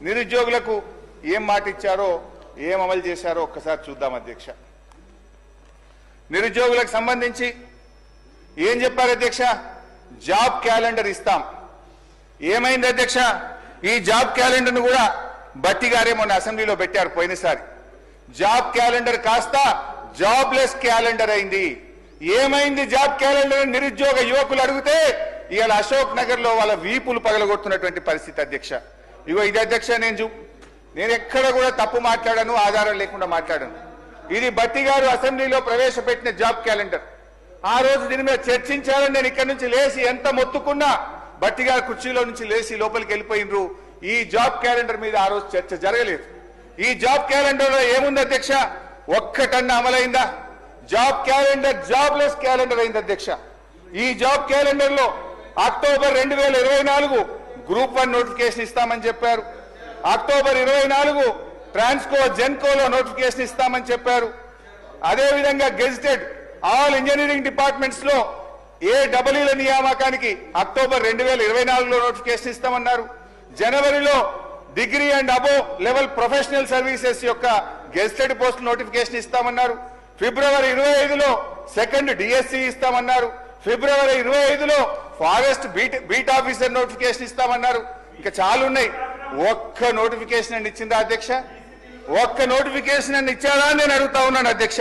నిరుద్యోగులకు ఏం మాట ఇచ్చారో ఏం అమలు చేశారో ఒక్కసారి చూద్దాం అధ్యక్ష. నిరుద్యోగులకు సంబంధించి ఏం చెప్పారు అధ్యక్ష? జాబ్ క్యాలెండర్ ఇస్తాం. ఏమైంది అధ్యక్ష? ఈ జాబ్ క్యాలెండర్ను కూడా బట్టి గారే మొన్న అసెంబ్లీలో పెట్టారు పోయినసారి. జాబ్ క్యాలెండర్ కాస్త జాబ్లెస్ క్యాలెండర్ అయింది. ఏమైంది జాబ్ క్యాలెండర్? నిరుద్యోగ యువకులు అడిగితే ఇవాళ అశోక్ నగర్ లో వాళ్ళ వీపులు పగలగొడుతున్నటువంటి పరిస్థితి అధ్యక్ష. ఇగో ఇది అధ్యక్ష, నేను ఎక్కడ కూడా తప్పు మాట్లాడాను, ఆధారం లేకుండా మాట్లాడాను. ఇది బట్టి గారు అసెంబ్లీలో ప్రవేశపెట్టిన జాబ్ క్యాలెండర్. ఆ రోజు దీని మీద చర్చించాలని నేను ఇక్కడి నుంచి లేచి ఎంత మొత్తుకున్నా బట్టి గారు కుర్చీలో నుంచి లేచి లోపలికి వెళ్ళిపోయినరు. ఈ జాబ్ క్యాలెండర్ మీద ఆ రోజు చర్చ జరగలేదు. ఈ జాబ్ క్యాలెండర్ లో ఏముంది అధ్యక్ష? ఒక్కటన్నా అమలైందా? జాబ్ క్యాలెండర్ జాబ్లెస్ క్యాలెండర్ అయింది అధ్యక్ష. ఈ జాబ్ క్యాలెండర్ లో అక్టోబర్ 2024 గ్రూప్ 1 నోటిఫికేషన్ ఇస్తామని చెప్పారు. అక్టోబర్ 24 ట్రాన్స్కో జెన్కోలో నోటిఫికేషన్ ఇస్తామని చెప్పారు. అదేవిధంగా గెజిటెడ్ ఆల్ ఇంజనీరింగ్ డిపార్ట్మెంట్స్ లో AEEల నియామకానికి అక్టోబర్ 2024లో నోటిఫికేషన్ ఇస్తామన్నారు. జనవరిలో degree and above level professional services యొక్క గెజిటెడ్ పోస్ట్ నోటిఫికేషన్ ఇస్తామన్నారు. ఫిబ్రవరి 25లో సెకండ్ DSC ఇస్తామన్నారు. ఫిబ్రవరి 25లో ఫారెస్ట్ బీట్ ఆఫీసర్ నోటిఫికేషన్ ఇస్తామన్నారు. ఇంకా చాలా ఉన్నాయి. ఒక్క నోటిఫికేషన్ అని ఇచ్చిందా అధ్యక్ష? ఒక్క నోటిఫికేషన్ అని ఇచ్చారా అని నేను అడుగుతా ఉన్నాను అధ్యక్ష.